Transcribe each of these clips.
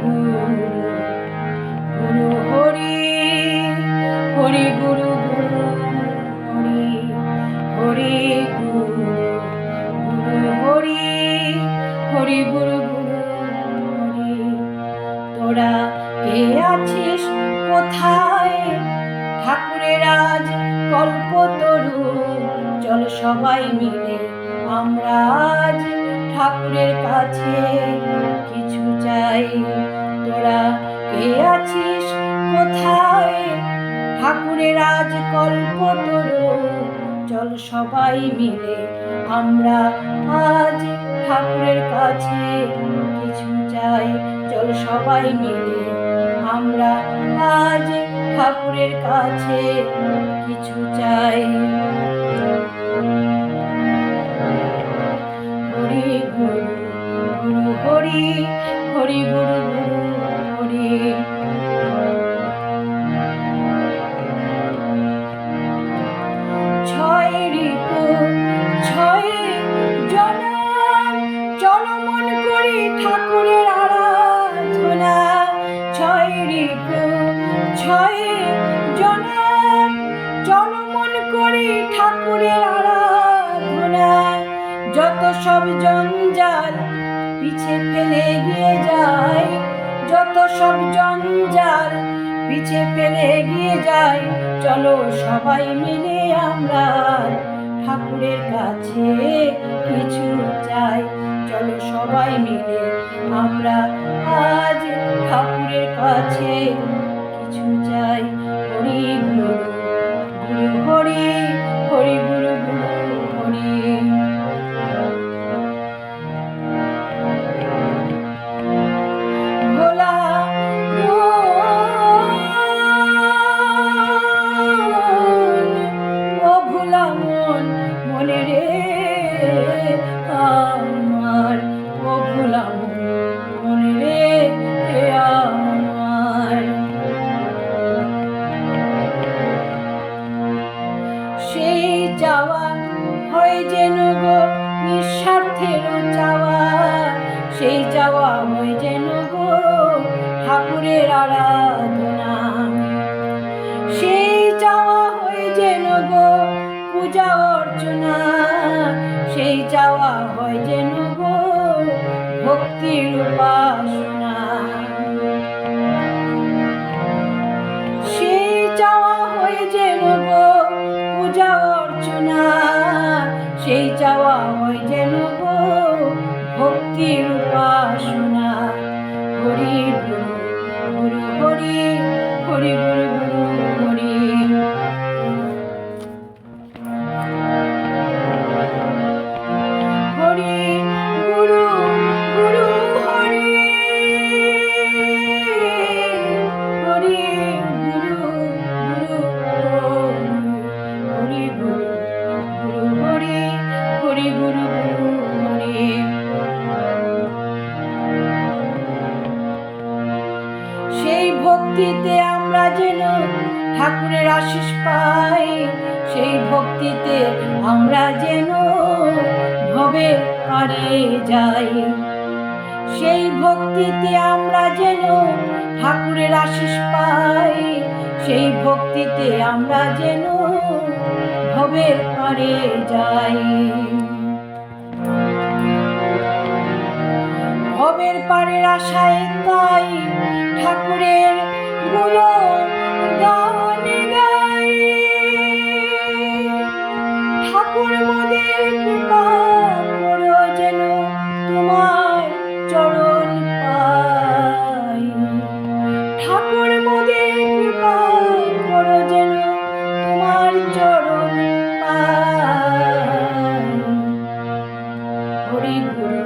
গুরু গুরু হরি হরি গুরু গুরু হরি হরি গুরু গুরু হরি হরি গুরু গুরু হরি। তোরা কে আছিস কোথায় ঠাকুরের আজ কল্পতরু, চল সবাই মিলে আমরা আজ ঠাকুরের কাছে কিছু চাই। তোরা কে আছিস কোথায় ঠাকুরের আজ কল্পতরু, চল সবাই মিলে আমরা আজ ঠাকুরের কাছে কিছু চাই। চল সবাই মিলে আমরা আজ ঠাকুরের কাছে কিছু চাই। হরি গুরু গুরু হরি হরি গুরু গুরু হরি। ছয় ঋতু ছয় জনম, চল মন করি ঠাকুরের আরাধনা। ছয় ঋতু ছয় জনম, চল মন করি ঠাকুরের আরাধনা। যত সব জঞ্জাল পিছে ফেলে এগিয়ে যায়, যত সব জঞ্জাল পিছে ফেলে এগিয়ে যায়। চলো সবাই মিলে আমরা ঠাকুরের কাছে কিছু চাই। চলো সবাই মিলে আমরা আজ ঠাকুরের কাছে কিছু চাই। হরি গুরু গুরু হরি হরি গুরু গুরু হরি। ভোলা ও ভোলা মন মনে রে আমার, ও ভোলা মন মনে রে আমার। সেই যাওয়া হয় যেন গো নিঃস্বার্থের চাওয়া, সেই যাওয়া হয় যেন গো ঠাকুরের আরাধনা। সেই যাওয়া হয় যেন গো পূজা অর্চনা, সেই যাওয়া হয় যেন গো ভক্তির উপাসনা। সেই যাওয়া হয় যেন গো পূজা অর্চনা, সেই যাওয়া হয় যেন গো ভক্তির উপাসনা। হরি গুরু গুরু হরি হরি গুরু গুরু হরি। হরি গুরু গুরু হরি হরি গুরু গুরু হরি গুরু গুরু হরি হরি গুরু গুরু হরি। সেই ভক্তিতে আমরা যেন ঠাকুরের আশীষ পাই, সেই ভক্তিতে আমরা যেন ভবের পারে যাই। সেই ভক্তিতে আমরা যেন ঠাকুরের আশীষ পাই, সেই ভক্তিতে আমরা যেন ভবের পারে যাই। ভবের পারের আশায় তাই ঠাকুরের গুণগান গাই। ঠাকুর মোদের কৃপা করো যেন তোমার চরণ পাই। ঠাকুর মোদের কৃপা করো যেন তোমার চরণ পাই। হরি গুরু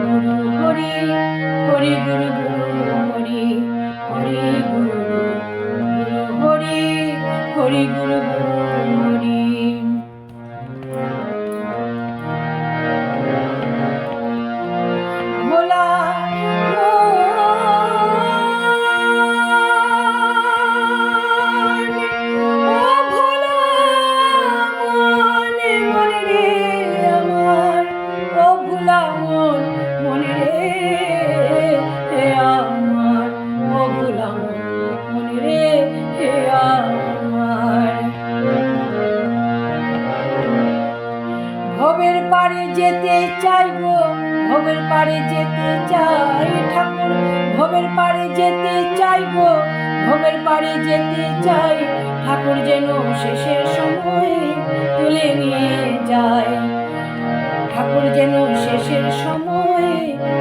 গুরু হরি হরি গুরু গুরু হরি হরি গুরু গুরু হরি হরি গুরু গুরু হরি। ভোলা মন মনে রে আমার। যেতে চাই গো ভবের পারে যেতে চাই ঠাকুর ভবের পারে যেতে চাই গো ভবের পারে যেতে চাই ঠাকুর যেন শেষের সময়ে তুলে নিয়ে যায় ঠাকুর যেন শেষের সময়ে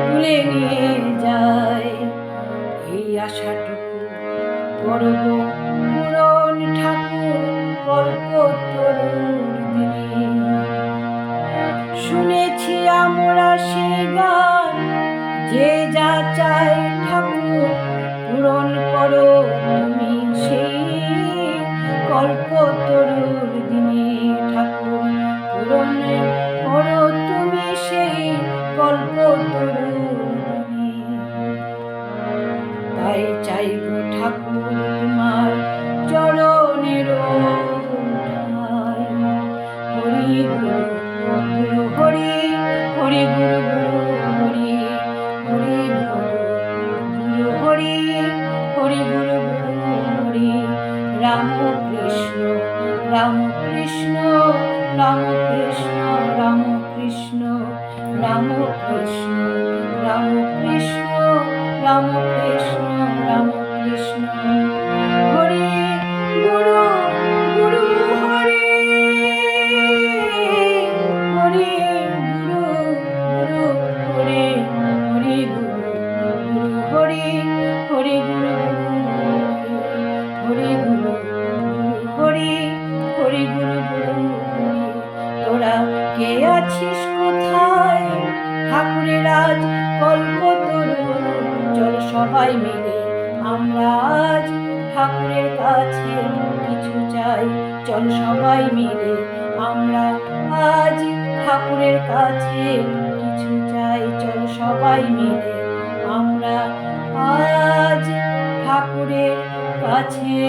তুলে নিয়ে যায় এই আশাটুকু করব পূরণ ঠাকুর কল্পতরুর দিনে শুনেছি আমরা সেই গান যে যা চায় ঠাকুর পূরণ করো তুমি সেই কল্পতরুর দিনে ঠাকুর পূরণ করো তুমি সেই কল্পতরুর দিনে তাই চাই গো ঠাকুর তোমার চরণের ঠাই হরি গুরু গুরু হরি হরি গুরু গুরু হরি হরি গুরু হরি হরি গুরু গুরু হরি রাম কৃষ্ণ রাম কৃষ্ণ রাম কৃষ্ণ রাম কৃষ্ণ রাম কৃষ্ণ রাম কৃষ্ণ রাম কৃষ্ণ রাম কৃষ্ণ হরি গুরু গুরু হরি হরি গুরু গুরু হরি হরি গুরু গুরু হরি হরি গুরু গুরু হরি গুরু গুরু হরি হরি গুরু গুরু হরি তোরা কে আছিস কোথায় ঠাকুরের আজ কল্পতরু চল সবাই মিলে আমরা আজ ঠাকুরের কাছে কিছু চাই চল সবাই মিলে আমরা আজ ঠাকুরের কাছে কিছু চাই চল সবাই মিলে আমরা আজ ঠাকুরের কাছে